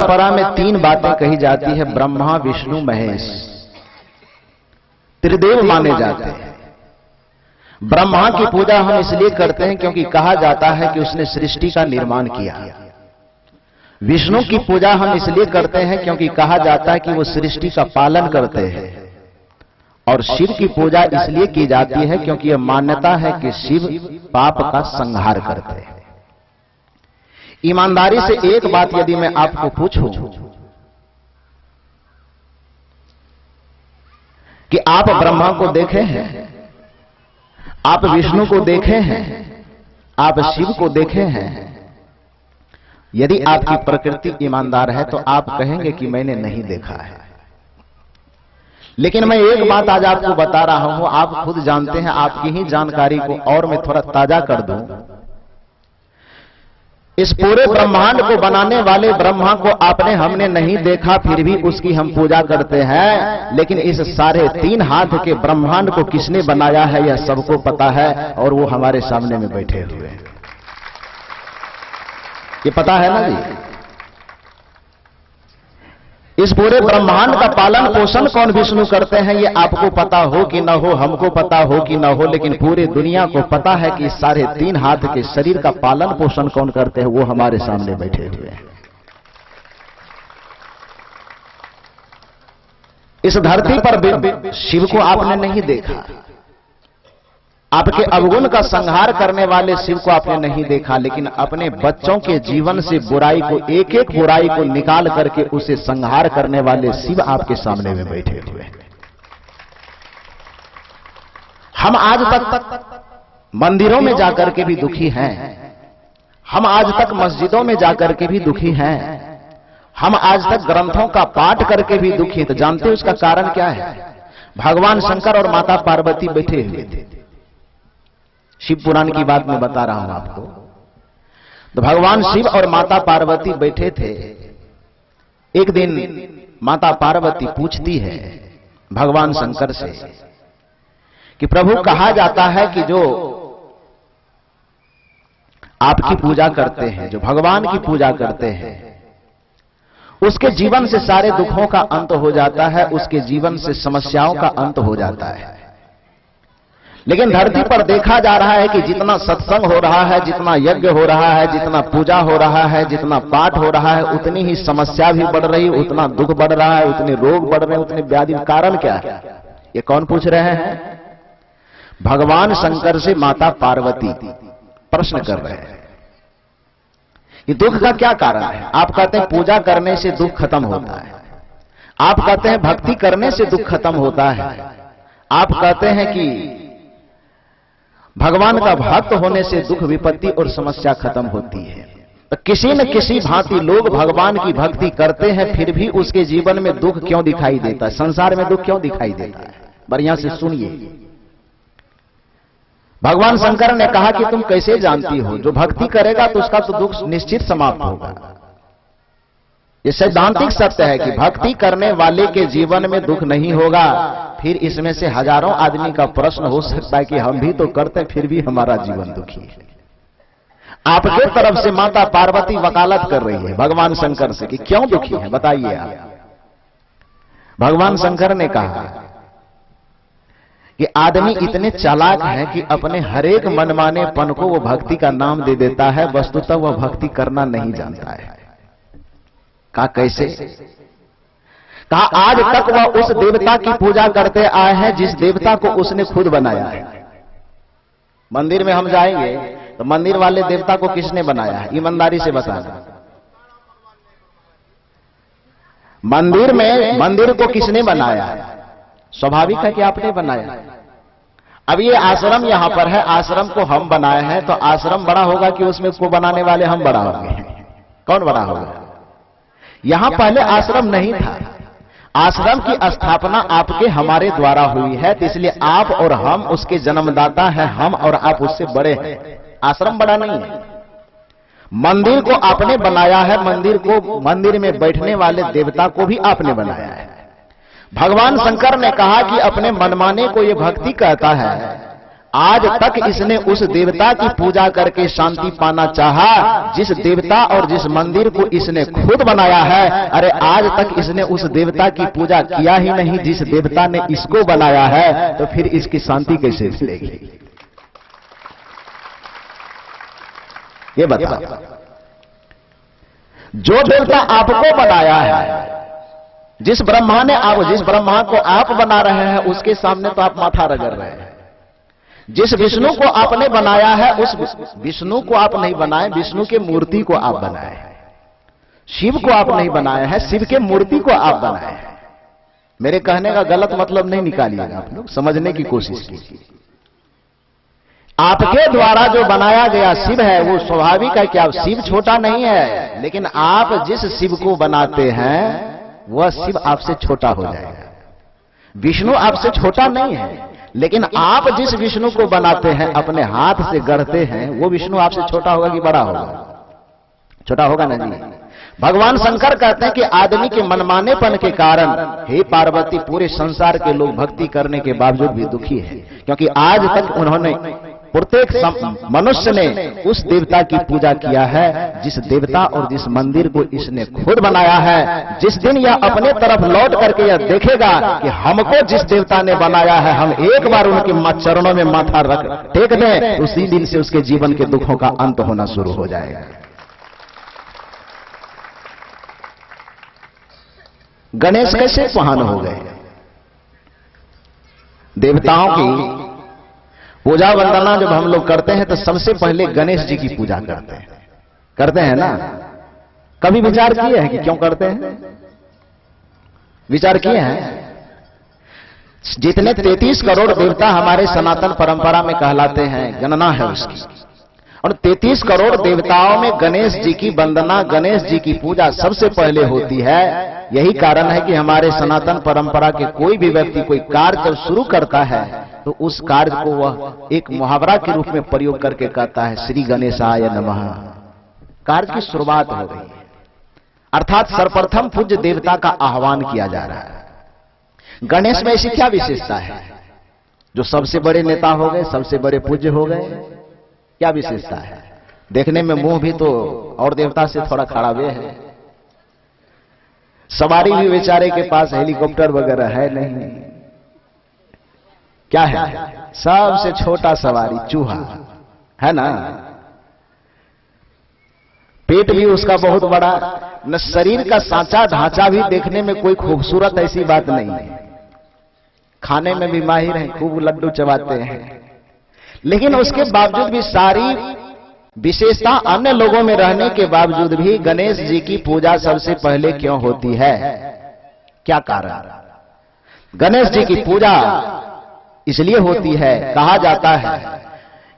परंपरा में 3 बातें कही जाती है, ब्रह्मा विष्णु महेश त्रिदेव माने जाते हैं। ब्रह्मा की पूजा हम इसलिए करते हैं क्योंकि कहा जाता है कि उसने सृष्टि का निर्माण किया। विष्णु की पूजा हम इसलिए करते हैं क्योंकि कहा जाता है कि वो सृष्टि का पालन करते हैं। और शिव की पूजा इसलिए की जाती है क्योंकि यह मान्यता है कि शिव पाप का संहार करते हैं। ईमानदारी से एक बात यदि मैं आपको पूछूं कि आप ब्रह्मा को देखे हैं, आप विष्णु को देखे हैं, आप शिव को देखे हैं, यदि आपकी प्रकृति ईमानदार है तो आप कहेंगे कि मैंने नहीं देखा है। लेकिन मैं एक बात आज आपको बता रहा हूं, आप खुद जानते हैं, आपकी ही जानकारी को और मैं थोड़ा ताजा कर दूं। इस पूरे ब्रह्मांड को बनाने वाले ब्रह्मा को आपने हमने नहीं देखा, फिर भी उसकी हम पूजा करते हैं। लेकिन इस 3.5 हाथ के ब्रह्मांड को किसने बनाया है यह सबको पता है, और वो हमारे सामने में बैठे हुए हैं। ये पता है ना जी? इस पूरे ब्रह्मांड का पालन पोषण कौन विष्णु करते हैं, ये आपको पता हो कि ना हो, हमको पता हो कि ना हो, लेकिन पूरे दुनिया को पता है कि 3.5 हाथ के शरीर का पालन पोषण कौन करते हैं, वो हमारे सामने बैठे हुए हैं। इस धरती पर शिव को आपने नहीं देखा, आपके अवगुण का संहार करने वाले शिव को आपने नहीं देखा, लेकिन अपने बच्चों के जीवन से बुराई को, एक एक बुराई को निकाल करके उसे संहार करने वाले शिव आपके सामने में बैठे हुए हैं। हम आज तक मंदिरों में जाकर के भी दुखी हैं, हम आज तक मस्जिदों में जाकर के भी दुखी हैं, हम आज तक ग्रंथों का पाठ करके भी दुखी हैं। तो जानते हो इसका कारण क्या है? भगवान शंकर और माता पार्वती बैठे हुए थे। शिव पुराण की बात मैं बता रहा हूं आपको। तो भगवान शिव और माता पार्वती बैठे थे। एक दिन माता पार्वती पूछती है भगवान शंकर से कि प्रभु, कहा जाता है कि जो आपकी पूजा करते हैं, जो भगवान की पूजा करते हैं, उसके जीवन से सारे दुखों का अंत हो जाता है, उसके जीवन से समस्याओं का अंत हो जाता है। लेकिन धरती पर देखा जा रहा है कि जितना सत्संग हो रहा है, जितना यज्ञ हो रहा है, जितना पूजा हो रहा है, जितना पाठ हो रहा है, उतनी ही समस्या भी बढ़ रही, उतना दुख बढ़ रहा है, उतने रोग बढ़ रहे हैं, उतने व्याधि। कारण क्या है? ये कौन पूछ रहे हैं? भगवान शंकर से माता पार्वती प्रश्न कर रहे हैं कि दुख का क्या कारण है। आप कहते हैं पूजा करने से दुख खत्म होता है, आप कहते हैं भक्ति करने से दुख खत्म होता है, आप कहते हैं कि भगवान का भक्त होने से दुख विपत्ति और समस्या खत्म होती है। तो किसी न किसी भांति लोग भगवान की भक्ति करते हैं, फिर भी उसके जीवन में दुख क्यों दिखाई देता है, संसार में दुख क्यों दिखाई देता है? बढ़िया से सुनिए। भगवान शंकर ने कहा कि तुम कैसे जानती हो? जो भक्ति करेगा तो उसका तो दुख निश्चित समाप्त होगा। ये सैद्धांतिक सत्य है कि भक्ति करने वाले के जीवन में दुख नहीं होगा। फिर इसमें से हजारों आदमी का प्रश्न हो सकता है कि हम भी तो करते फिर भी हमारा जीवन दुखी है। आपके तरफ से माता पार्वती वकालत कर रही है भगवान शंकर से कि क्यों दुखी है, बताइए आप। भगवान शंकर ने कहा कि आदमी इतने चालाक है कि अपने हरेक मनमानेपन को वो भक्ति का नाम दे देता है, वस्तुतः वह भक्ति करना नहीं जानता है। कहा कैसे? कहा आज तक वह उस देवता की पूजा करते आए हैं जिस देवता को उसने खुद बनाया है। मंदिर में हम जाएंगे तो मंदिर वाले देवता को किसने बनाया है? ईमानदारी से बताना। मंदिर में मंदिर को किसने बनाया है? स्वाभाविक है कि आपने बनाया। अब ये आश्रम यहां पर है, आश्रम को हम बनाए हैं, तो आश्रम बड़ा होगा कि उसमें उसको बनाने वाले हम बड़ा होंगे? कौन बड़ा होगा? यहां पहले आश्रम नहीं था। आश्रम की स्थापना आपके हमारे द्वारा हुई है, तो इसलिए आप और हम उसके जन्मदाता हैं, हम और आप उससे बड़े हैं। आश्रम बड़ा नहीं है। मंदिर को आपने बनाया है, मंदिर में बैठने वाले देवता को भी आपने बनाया है। भगवान शंकर ने कहा कि अपने मनमाने को ये भक्ति कहता है, आज तक इसने उस देवता की पूजा करके शांति पाना चाहा जिस देवता और जिस मंदिर को इसने खुद बनाया है। अरे आज तक इसने उस देवता की पूजा किया ही नहीं जिस देवता ने इसको बनाया है, तो फिर इसकी शांति कैसे मिलेगी? ये बता, जो देवता आपको बनाया है, जिस ब्रह्मा को आप बना रहे हैं, उसके सामने तो आप माथा रगड़ रहे हैं। जिस विष्णु को आपने बनाया है, उस विष्णु को आप नहीं बनाए, विष्णु के मूर्ति को आप बनाए हैं। शिव को आप नहीं बनाया है, शिव के मूर्ति को आप बनाए हैं। मेरे कहने का गलत मतलब नहीं निकालिएगा, आप लोग समझने की कोशिश कीजिए। आपके द्वारा जो बनाया गया शिव है वो स्वाभाविक है कि आप शिव छोटा नहीं है, लेकिन आप जिस शिव को बनाते हैं वह शिव आपसे छोटा हो जाएगा। विष्णु आपसे छोटा नहीं है, लेकिन आप जिस विष्णु को बनाते हैं, अपने हाथ से गढ़ते हैं, वो विष्णु आपसे छोटा होगा कि बड़ा होगा? छोटा होगा ना जी। भगवान शंकर कहते हैं कि आदमी के मनमानेपन के कारण हे पार्वती, पूरे संसार के लोग भक्ति करने के बावजूद भी दुखी हैं, क्योंकि आज तक उन्होंने, प्रत्येक मनुष्य ने उस देवता की पूजा किया है जिस देवता और जिस मंदिर को इसने खुद बनाया है। जिस दिन यह अपने तरफ लौट करके यह देखेगा कि हमको जिस देवता ने बनाया है, हम एक बार उनके चरणों में माथा रख टेक दें, तो उसी दिन से उसके जीवन के दुखों का अंत होना शुरू हो जाएगा। गणेश कैसे महान हो गए? देवताओं की पूजा वंदना जब हम लोग करते हैं तो सबसे पहले गणेश जी की पूजा करते हैं ना। कभी विचार किए हैं कि क्यों करते हैं? विचार किए हैं? जितने 33 करोड़ देवता हमारे सनातन परंपरा में कहलाते हैं, गणना है उसकी, और 33 करोड़ देवताओं में गणेश जी की वंदना, गणेश जी की पूजा सबसे पहले होती है। यही कारण है कि हमारे सनातन परंपरा के कोई भी व्यक्ति कोई कार्य जब शुरू करता है तो उस कार्य को वह एक मुहावरा के रूप में प्रयोग करके कहता है, श्री गणेशाय नमः। कार्य की शुरुआत हो रही है, अर्थात सर्वप्रथम पूज्य देवता का आह्वान किया जा रहा है। गणेश में ऐसी क्या विशेषता है जो सबसे बड़े नेता हो गए, सबसे बड़े पूज्य हो गए? क्या विशेषता है? देखने में मुंह भी तो और देवता से थोड़ा खड़ा हुए है, सवारी भी बेचारे के पास हेलीकॉप्टर वगैरह है नहीं। क्या है? सबसे छोटा सवारी चूहा है ना। पेट भी उसका बहुत बड़ा, न शरीर का सांचा ढांचा भी देखने में कोई खूबसूरत ऐसी बात नहीं है। खाने में भी माहिर है, खूब लड्डू चबाते हैं, लेकिन उसके बावजूद भी सारी विशेषता अन्य लोगों में रहने के बावजूद भी गणेश जी की पूजा सबसे पहले क्यों होती है? क्या कारण? गणेश जी की पूजा इसलिए होती है, कहा जाता है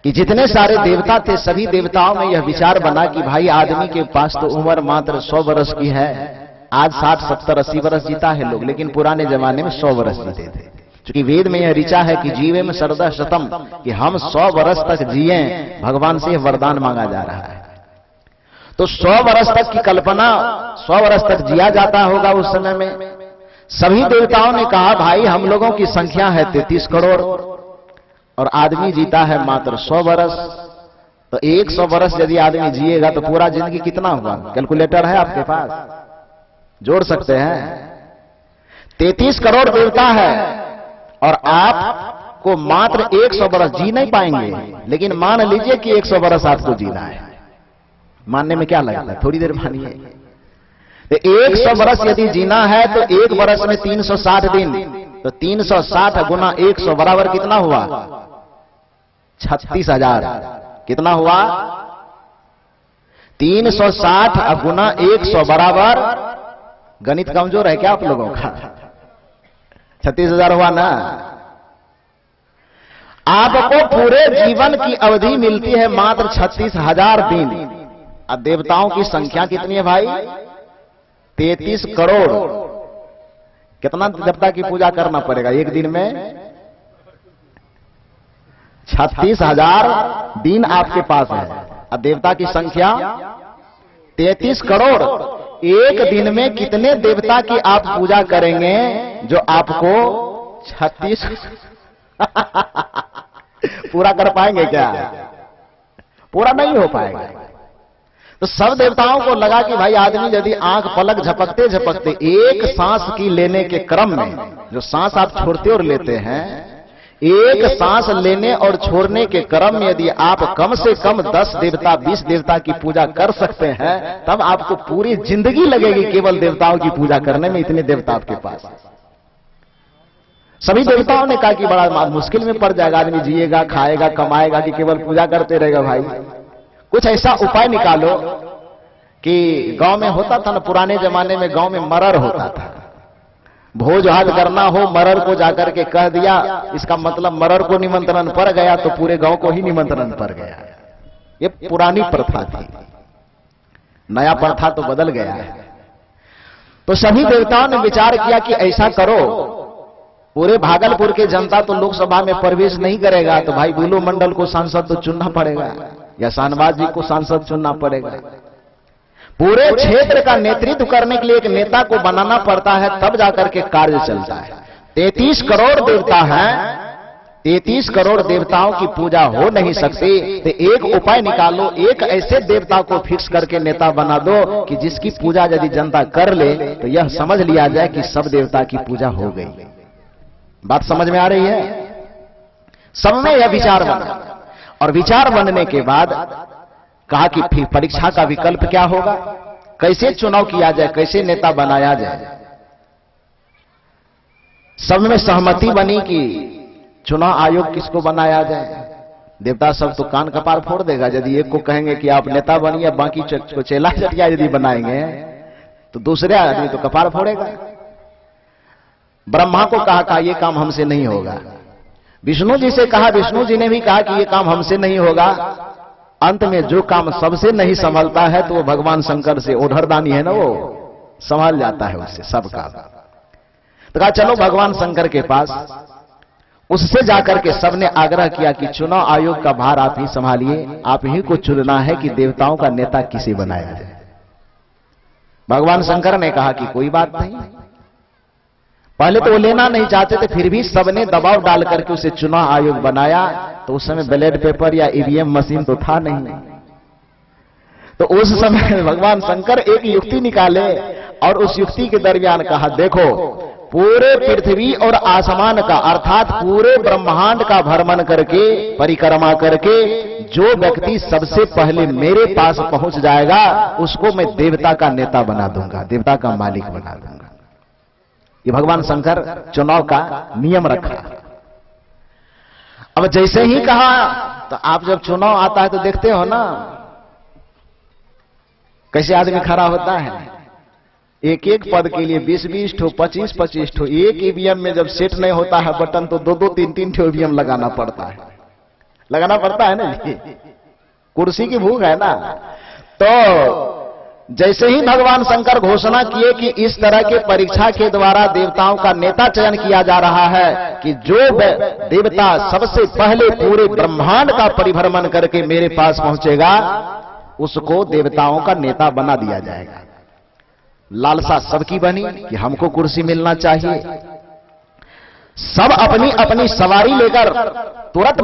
कि जितने सारे देवता थे सभी देवताओं में यह विचार बना कि भाई आदमी के पास तो उम्र मात्र 100 वर्ष की है। आज 60, 70, 80 वर्ष जीता है लोग, लेकिन पुराने जमाने में 100 वर्ष जीते थे। क्योंकि वेद में यह ऋचा है कि जीवे में सर्वदा शतम, कि हम 100 वर्ष तक जिए। भगवान से वरदान मांगा जा रहा है। तो 100 वर्ष तक की कल्पना, 100 वर्ष तक जिया जाता होगा उस समय में। सभी देवताओं ने कहा भाई हम लोगों की संख्या है 33 करोड़ और आदमी जीता है मात्र 100 वर्ष, तो 100 वर्ष यदि आदमी जिएगा तो पूरा जिंदगी कितना हुआ? कैलकुलेटर है आपके पास? जोड़ सकते हैं। 33 करोड़ देवता है और आपको मात्र 100 वर्ष जी नहीं पाएंगे, लेकिन मान लीजिए कि 100 वर्ष आपको जीना है। मानने में क्या लगता है? थोड़ी देर मानिए। तो 100 वर्ष यदि जीना है तो एक वर्ष में 360 दिन, तो 360 गुना 100 बराबर कितना हुआ? 36,000। कितना हुआ? 360 गुना 100 बराबर, गणित कमजोर है क्या आप लोगों का? 36,000 हुआ ना। आपको पूरे जीवन की अवधि मिलती है मात्र 36,000 दिन। अब देवताओं की संख्या कितनी है भाई? 33 करोड़। कितना देवता की पूजा करना पड़ेगा एक दिन में? 36,000 दिन आपके पास है और देवता की संख्या 33 करोड़। एक दिन में कितने देवता की आप पूजा करेंगे जो आपको 36 पूरा कर पाएंगे क्या? पूरा नहीं हो पाएगा। तो सब देवताओं को लगा कि भाई आदमी यदि आंख पलक झपकते झपकते एक सांस की लेने के क्रम में, जो सांस आप छोड़ते और लेते हैं, एक सांस लेने और छोड़ने के क्रम में यदि आप कम से कम 10 देवता 20 देवता की पूजा कर सकते हैं, तब आपको पूरी जिंदगी लगेगी केवल देवताओं की पूजा करने में। इतने देवता आपके पास। सभी देवताओं ने कहा कि बड़ा मुश्किल में पड़ जाएगा, आदमी जिएगा, खाएगा, कमाएगा कि केवल पूजा करते रहेगा। भाई कुछ ऐसा उपाय निकालो कि गांव में होता था ना, पुराने जमाने में गांव में मरर होता था। भोज भात करना हो, मरर को जाकर के कह दिया, इसका मतलब मरर को निमंत्रण पड़ गया तो पूरे गांव को ही निमंत्रण पड़ गया। ये पुरानी प्रथा थी, नया प्रथा तो बदल गया है। तो सभी देवताओं ने विचार किया कि ऐसा करो, पूरे भागलपुर के जनता तो लोकसभा में प्रवेश नहीं करेगा, तो भाई बुलो मंडल को सांसद तो चुनना पड़ेगा, या शाहनवाज जी को सांसद चुनना पड़ेगा। पूरे क्षेत्र का नेतृत्व करने के लिए एक नेता को बनाना पड़ता है, तब जाकर के कार्य चलता है। 33 करोड़ देवता हैं, 33 करोड़ देवताओं की पूजा हो नहीं सकती, तो एक उपाय निकालो, एक ऐसे देवता को फिक्स करके नेता बना दो कि जिसकी पूजा यदि जनता कर ले तो यह समझ लिया जाए कि सब देवता की पूजा हो गई। बात समझ में आ रही है? सब में यह विचार बना, और विचार बनने के बाद कहा कि फिर परीक्षा का विकल्प क्या होगा, कैसे चुनाव किया जाए, कैसे नेता बनाया जाए। सब में सहमति बनी कि चुनाव आयोग किसको बनाया जाए। देवता सब तो कान कपार फोड़ देगा यदि एक को कहेंगे कि आप नेता बनिए, बाकी को चेला चटिया यदि बनाएंगे तो दूसरे आदमी तो कपार फोड़ेगा। ब्रह्मा को कहा ये काम हमसे नहीं होगा। विष्णु जी से कहा, विष्णु जी ने भी कहा कि ये काम हमसे नहीं होगा। अंत में जो काम सबसे नहीं संभलता है तो वो भगवान शंकर से, ओढ़रदानी है ना, वो संभाल जाता है उससे सब काम। तो कहा चलो भगवान शंकर के पास, उससे जाकर के सबने आग्रह किया कि चुनाव आयोग का भार आप ही संभालिए, आप ही को चुनना है कि देवताओं का नेता किसे बनाया जाए। भगवान शंकर ने कहा कि कोई बात नहीं। पहले तो वो लेना नहीं चाहते थे, फिर भी सबने दबाव डाल करके उसे चुनाव आयोग बनाया। तो उस समय बैलेट पेपर या ईवीएम मशीन तो था नहीं। तो उस समय भगवान शंकर एक युक्ति निकाले और उस युक्ति के दरमियान कहा, देखो पूरे पृथ्वी और आसमान का, अर्थात पूरे ब्रह्मांड का भ्रमण करके, परिक्रमा करके जो व्यक्ति सबसे पहले मेरे पास पहुंच जाएगा उसको मैं देवता का नेता बना दूंगा, देवता का मालिक बना दूंगा। ये भगवान शंकर चुनाव का नियम रखा। अब जैसे ही कहा, तो आप जब चुनाव आता है तो देखते हो ना कैसे आदमी खड़ा होता है। एक एक पद के लिए 20-20 ठो, 25-25 ठो, एक ईवीएम में जब सेट नहीं होता है बटन तो 2-2, 3-3 ठो ईवीएम लगाना पड़ता है। लगाना पड़ता है ना, कुर्सी की भूख है ना। तो जैसे ही भगवान शंकर घोषणा किए कि इस तरह के परीक्षा के द्वारा देवताओं का नेता चयन किया जा रहा है कि जो देवता सबसे पहले पूरे ब्रह्मांड का परिभ्रमण करके मेरे पास पहुंचेगा उसको देवताओं का नेता बना दिया जाएगा। लालसा सबकी बनी कि हमको कुर्सी मिलना चाहिए। सब अपनी अपनी सवारी लेकर तुरंत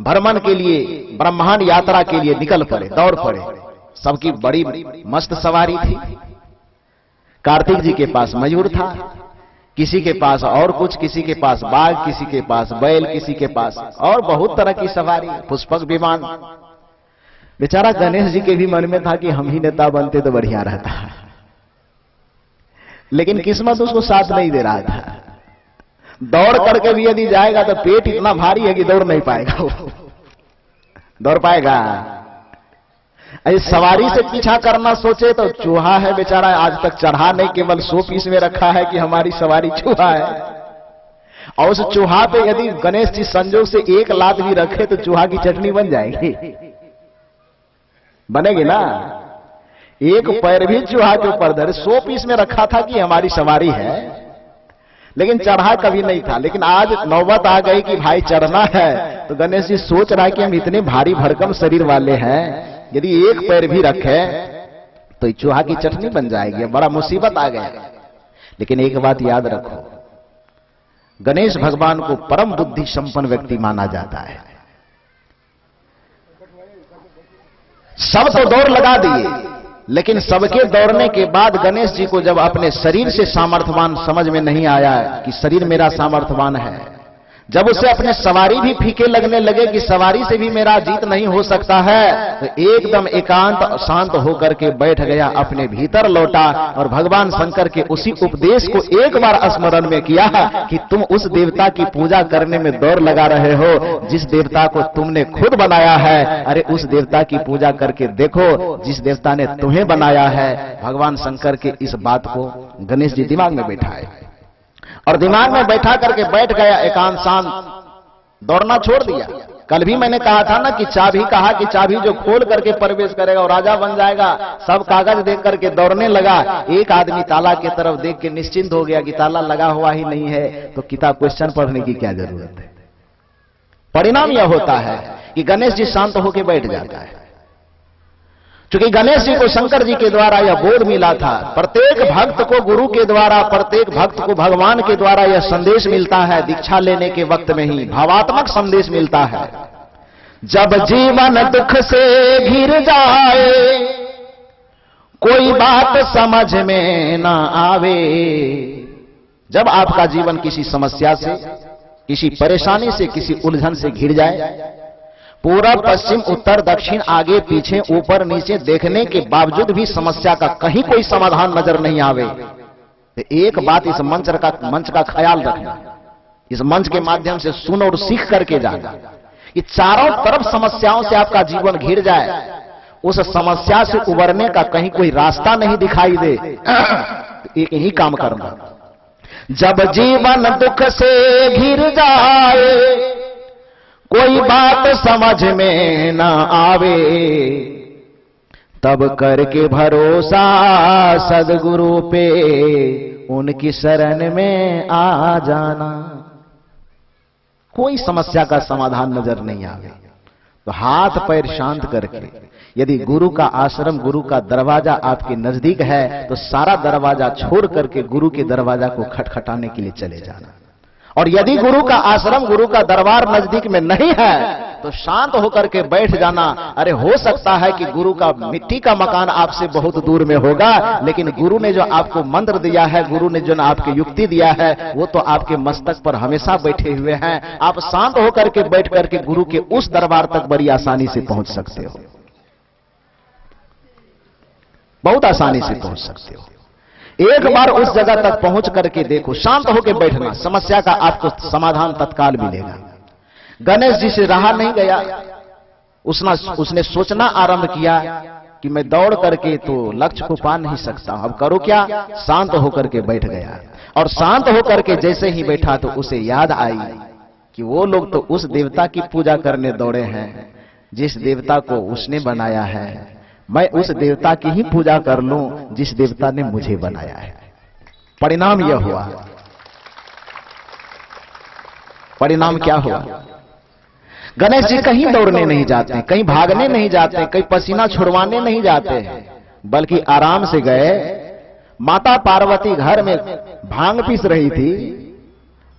भ्रमण के लिए, ब्रह्मांड यात्रा के लिए निकल पड़े, दौड़ पड़े। सबकी बड़ी मस्त सवारी थी। कार्तिक जी के पास मयूर था, किसी के पास और कुछ, किसी के पास बाघ, किसी के पास बैल, किसी के पास और बहुत तरह की सवारी, पुष्पक विमान। बेचारा गणेश जी के भी मन में था कि हम ही नेता बनते तो बढ़िया रहता, लेकिन किस्मत उसको साथ नहीं दे रहा था। दौड़ करके भी यदि जाएगा तो पेट इतना भारी है कि दौड़ नहीं पाएगा, वो दौड़ पाएगा। इस सवारी से पीछा करना सोचे तो चूहा है बेचारा, आज तक चढ़ा नहीं, केवल 100 पीस में रखा है कि हमारी सवारी चूहा है। और उस चूहा पे यदि गणेश जी संजोग से एक लात भी रखे तो चूहा की चटनी बन जाएगी, बनेगी ना। एक पैर भी चूहा के ऊपर धरे, 100 पीस में रखा था कि हमारी सवारी है, लेकिन चढ़ा कभी नहीं था। लेकिन आज नौबत आ गई कि भाई चढ़ना है, तो गणेश जी सोच रहा है कि हम इतने भारी भरकम शरीर वाले हैं, यदि एक पैर भी रखे तो चूहा की चटनी बन जाएगी, बड़ा मुसीबत आ गया। लेकिन एक बात याद रखो, गणेश भगवान को परम बुद्धि संपन्न व्यक्ति माना जाता है। सब तो दौड़ लगा दिए, लेकिन सबके दौड़ने के बाद गणेश जी को जब अपने शरीर से सामर्थ्यवान समझ में नहीं आया कि शरीर मेरा सामर्थ्यवान है, जब उसे अपने सवारी भी फीके लगने लगे कि सवारी से भी मेरा जीत नहीं हो सकता है, तो एकदम एकांत शांत होकर के बैठ गया, अपने भीतर लौटा और भगवान शंकर के उसी उपदेश को एक बार स्मरण में किया कि तुम उस देवता की पूजा करने में दौड़ लगा रहे हो जिस देवता को तुमने खुद बनाया है। अरे उस देवता की पूजा करके देखो जिस देवता ने तुम्हें बनाया है। भगवान शंकर के इस बात को गणेश जी दिमाग में बैठाए और दिमाग में बैठा करके बैठ गया, एकांत शांत, दौड़ना छोड़ दिया। कल भी मैंने कहा था ना कि चाबी जो खोल करके प्रवेश करेगा और राजा बन जाएगा। सब कागज देख करके दौड़ने लगा। एक आदमी ताला की तरफ देख के निश्चिंत हो गया कि ताला लगा हुआ ही नहीं है, तो किताब क्वेश्चन पढ़ने की क्या जरूरत है। परिणाम यह होता है कि गणेश जी शांत होकर बैठ जाता है। क्योंकि गणेश जी को शंकर जी के द्वारा यह बोध मिला था, प्रत्येक भक्त को गुरु के द्वारा, प्रत्येक भक्त को भगवान के द्वारा यह संदेश मिलता है। दीक्षा लेने के वक्त में ही भावात्मक संदेश मिलता है। जब जीवन दुख से घिर जाए, कोई बात समझ में ना आवे। जब आपका जीवन किसी समस्या से, किसी परेशानी से, किसी उलझन से घिर जाए, पूर्व पश्चिम उत्तर दक्षिण आगे पीछे ऊपर नीचे देखने के बावजूद भी समस्या का कहीं कोई समाधान नजर नहीं आवे, तो एक बात इस मंच का ख्याल रखना, इस मंच के माध्यम से सुन और सीख करके जाना कि चारों तरफ समस्याओं से आपका जीवन घिर जाए, उस समस्या से उबरने का कहीं कोई रास्ता नहीं दिखाई दे, तो एक ही काम करना। जब जीवन दुख से घिर जाए, कोई बात समझ में ना आवे, तब करके भरोसा सदगुरु पे, उनकी शरण में आ जाना। कोई समस्या का समाधान नजर नहीं आवे तो हाथ पैर शांत करके, यदि गुरु का आश्रम, गुरु का दरवाजा आपके नजदीक है, तो सारा दरवाजा छोड़ करके गुरु के दरवाजा को खटखटाने के लिए चले जाना। और यदि गुरु का आश्रम, गुरु का दरबार नजदीक में नहीं है, तो शांत होकर के बैठ जाना। अरे हो सकता है कि गुरु का मिट्टी का मकान आपसे बहुत दूर में होगा, लेकिन गुरु ने जो आपको मंत्र दिया है, गुरु ने जो आपको युक्ति दिया है, वो तो आपके मस्तक पर हमेशा बैठे हुए हैं। आप शांत होकर के बैठ करके गुरु के उस दरबार तक बड़ी आसानी से पहुंच सकते हो, बहुत आसानी से पहुंच सकते हो। एक बार उस जगह तक पहुंच करके देखो, शांत होकर बैठना, समस्या का आपको समाधान तत्काल मिलेगा। गणेश जी से रहा नहीं गया, उसने सोचना आरंभ किया कि मैं दौड़ करके तो लक्ष्य को पा नहीं सकता, अब करो क्या। शांत होकर के बैठ गया, और शांत होकर के जैसे ही बैठा तो उसे याद आई कि वो लोग तो उस देवता की पूजा करने दौड़े हैं जिस देवता को उसने बनाया है। मैं उस देवता की ही पूजा कर लूं जिस देवता ने मुझे बनाया है। परिणाम यह हुआ, परिणाम क्या हुआ? गणेश जी कहीं दौड़ने नहीं जाते, कहीं भागने नहीं जाते, कहीं पसीना छुड़वाने नहीं जाते, बल्कि आराम से गए। माता पार्वती घर में भांग पीस रही थी,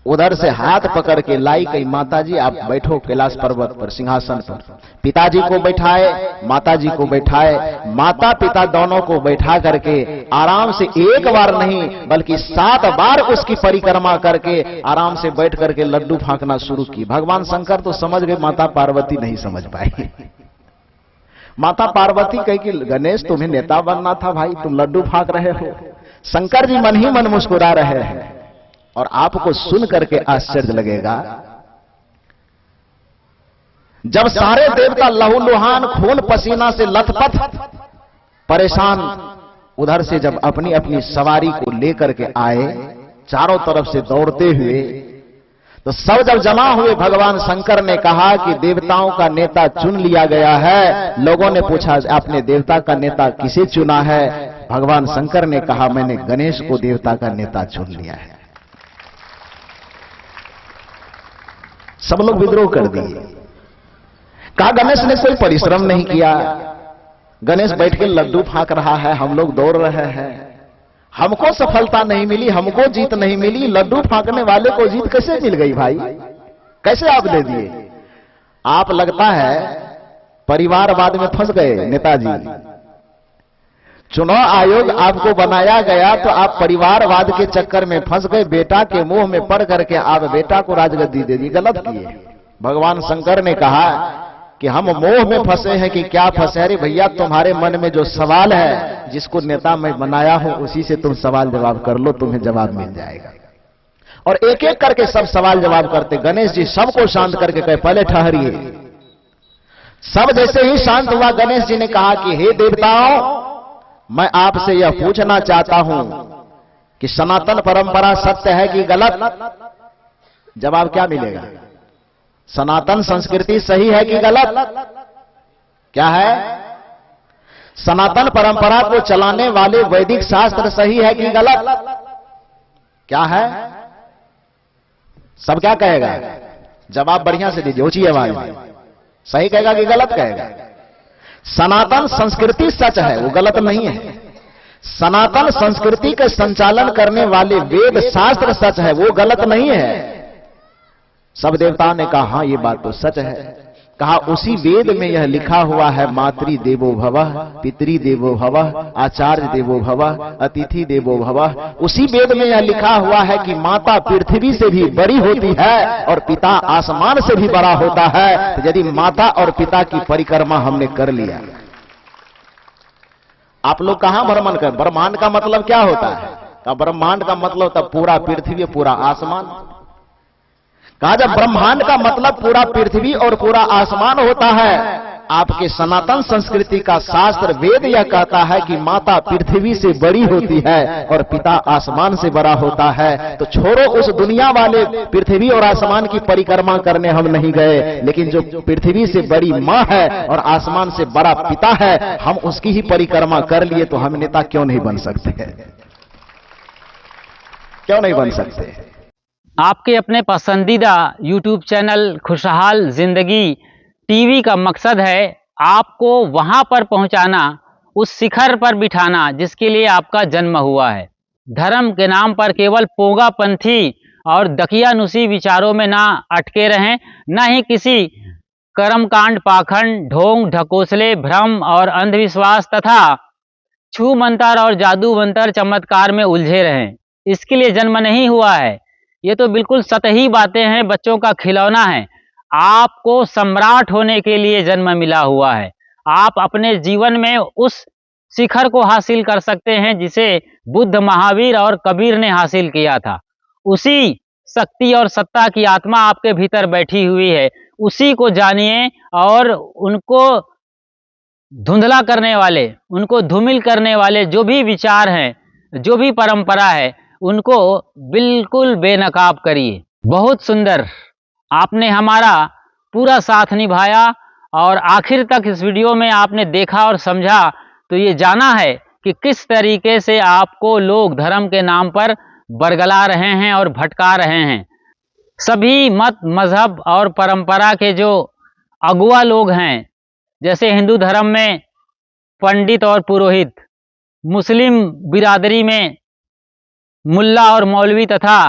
उधर से हाथ पकड़ के लाई, कही माताजी आप बैठो कैलाश पर्वत पर सिंहासन पर। पिताजी को बैठाए, माताजी को बैठाए, माता पिता दोनों को बैठा करके आराम से एक बार नहीं बल्कि 7 बार उसकी परिक्रमा करके आराम से बैठ करके लड्डू फांकना शुरू की। भगवान शंकर तो समझ गए, माता पार्वती नहीं समझ पाई। माता पार्वती कही कि गणेश तुम्हें नेता बनना था भाई, तुम लड्डू फांक रहे हो। शंकर जी मन ही मन मुस्कुरा रहे हैं, और आपको सुन करके आश्चर्य लगेगा, जब सारे देवता लहूलुहान खून पसीना से लथपथ परेशान उधर से जब अपनी अपनी सवारी को लेकर के आए, चारों तरफ से दौड़ते हुए, तो सब जब जमा हुए, भगवान शंकर ने कहा कि देवताओं का नेता चुन लिया गया है। लोगों ने पूछा आपने देवता का नेता किसे चुना है? भगवान शंकर ने कहा मैंने गणेश को देवता का नेता चुन लिया है। सब लोग विद्रोह कर दिए, कहा गणेश ने कोई परिश्रम नहीं किया, गणेश बैठ के लड्डू फांक रहा है, हम लोग दौड़ रहे हैं, हमको सफलता नहीं मिली, हमको जीत नहीं मिली, लड्डू फांकने वाले को जीत कैसे मिल गई भाई? कैसे आप दे दिए? आप लगता है परिवारवाद में फंस गए नेताजी। चुनाव आयोग आपको बनाया गया तो आप परिवारवाद के चक्कर में फंस गए, बेटा के मुंह में पड़ करके आप बेटा को राजगद्दी दे दी। गलत किए। भगवान शंकर ने कहा कि हम मोह में फंसे हैं कि क्या फंसे? अरे भैया, तुम्हारे मन में जो सवाल है, जिसको नेता मैं बनाया हूं, उसी से तुम सवाल जवाब कर लो, तुम्हें जवाब मिल जाएगा। और एक एक करके सब सवाल जवाब करते। गणेश जी सबको शांत करके कहे, पहले ठहरिए। सब जैसे ही शांत हुआ, गणेश जी ने कहा कि हे देवताओं, मैं आपसे यह पूछना चाहता हूं कि सनातन परंपरा सत्य है कि गलत? जवाब क्या मिलेगा? सनातन संस्कृति सही है कि गलत? क्या है? सनातन परंपरा को चलाने वाले वैदिक शास्त्र सही है कि गलत? क्या है? सब क्या कहेगा? जवाब बढ़िया से दीजिए, ऊंची आवाज में। सही कहेगा कि गलत कहेगा? सनातन संस्कृति सच है, वो गलत नहीं है। सनातन संस्कृति के संचालन करने वाले वेद शास्त्र सच है, वो गलत नहीं है। सब देवताओं ने कहा हाँ, ये बात तो सच है। कहा उसी वेद में यह लिखा हुआ है, मातृ देवो भवः, पितृ देवो भवः, आचार्य देवो भवः, अतिथि देवो भवः। उसी वेद में यह लिखा हुआ है कि माता पृथ्वी से भी बड़ी होती है और पिता आसमान से भी बड़ा होता है। तो यदि माता और पिता की परिक्रमा हमने कर लिया, आप लोग कहां भ्रमण कर? ब्रह्मांड का मतलब क्या होता है? का ब्रह्मांड का मतलब तब पूरा पृथ्वी, पूरा आसमान। कहा जब ब्रह्मांड का मतलब पूरा पृथ्वी और पूरा आसमान होता है, आपके सनातन संस्कृति का शास्त्र वेद यह कहता है कि माता पृथ्वी से बड़ी होती है और पिता आसमान से बड़ा होता है। तो छोड़ो उस दुनिया वाले पृथ्वी और आसमान की परिक्रमा करने हम नहीं गए, लेकिन जो पृथ्वी से बड़ी मां है और आसमान से बड़ा पिता है, हम उसकी ही परिक्रमा कर लिए। तो हम नेता क्यों नहीं बन सकते? क्यों नहीं बन सकते? आपके अपने पसंदीदा YouTube चैनल खुशहाल जिंदगी टीवी का मकसद है आपको वहां पर पहुंचाना, उस शिखर पर बिठाना जिसके लिए आपका जन्म हुआ है। धर्म के नाम पर केवल पोंगापंथी और दकियानुसी विचारों में ना अटके रहें, ना ही किसी कर्मकांड, पाखंड, ढोंग, ढकोसले, भ्रम और अंधविश्वास तथा छू मंतर और जादू मंतर चमत्कार में उलझे रहें। इसके लिए जन्म नहीं हुआ है। ये तो बिल्कुल सतही बातें हैं, बच्चों का खिलौना है। आपको सम्राट होने के लिए जन्म मिला हुआ है। आप अपने जीवन में उस शिखर को हासिल कर सकते हैं जिसे बुद्ध, महावीर और कबीर ने हासिल किया था। उसी शक्ति और सत्ता की आत्मा आपके भीतर बैठी हुई है, उसी को जानिए और उनको धुंधला करने वाले, उनको धूमिल करने वाले जो भी विचार हैं, जो भी परंपरा है, उनको बिल्कुल बेनकाब करिए। बहुत सुंदर आपने हमारा पूरा साथ निभाया और आखिर तक इस वीडियो में आपने देखा और समझा तो ये जाना है कि किस तरीके से आपको लोग धर्म के नाम पर बरगला रहे हैं और भटका रहे हैं। सभी मत, मजहब और परंपरा के जो अगुआ लोग हैं, जैसे हिंदू धर्म में पंडित और पुरोहित, मुस्लिम बिरादरी में मुल्ला और मौलवी तथा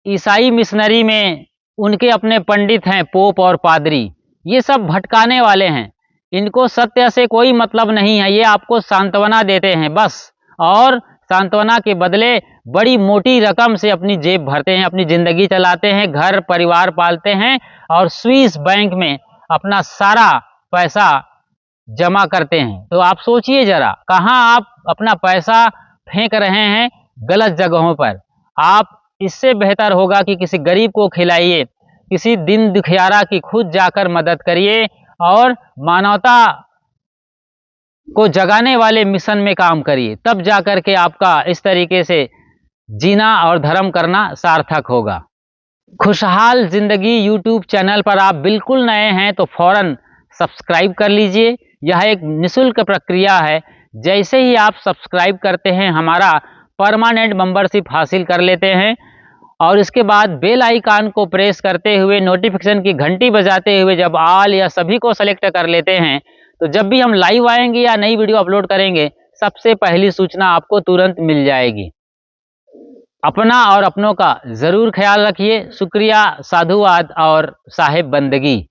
ईसाई मिशनरी में उनके अपने पंडित हैं, पोप और पादरी। ये सब भटकाने वाले हैं। इनको सत्य से कोई मतलब नहीं है। ये आपको सांत्वना देते हैं बस, और सांत्वना के बदले बड़ी मोटी रकम से अपनी जेब भरते हैं, अपनी जिंदगी चलाते हैं, घर परिवार पालते हैं और स्विस बैंक में अपना सारा पैसा जमा करते हैं। तो आप सोचिए जरा, कहाँ आप अपना पैसा फेंक रहे हैं? गलत जगहों पर। आप इससे बेहतर होगा कि किसी गरीब को खिलाइए, किसी दिन दुखियारा की खुद जाकर मदद करिए और मानवता को जगाने वाले मिशन में काम करिए। तब जाकर के आपका इस तरीके से जीना और धर्म करना सार्थक होगा। खुशहाल जिंदगी यूट्यूब चैनल पर आप बिल्कुल नए हैं तो फौरन सब्सक्राइब कर लीजिए। यह एक निःशुल्क प्रक्रिया है। जैसे ही आप सब्सक्राइब करते हैं, हमारा परमानेंट मेंबरशिप हासिल कर लेते हैं और इसके बाद बेल आइकन को प्रेस करते हुए, नोटिफिकेशन की घंटी बजाते हुए जब ऑल या सभी को सेलेक्ट कर लेते हैं, तो जब भी हम लाइव आएंगे या नई वीडियो अपलोड करेंगे, सबसे पहली सूचना आपको तुरंत मिल जाएगी। अपना और अपनों का जरूर ख्याल रखिए। शुक्रिया, साधुवाद और साहिब बंदगी।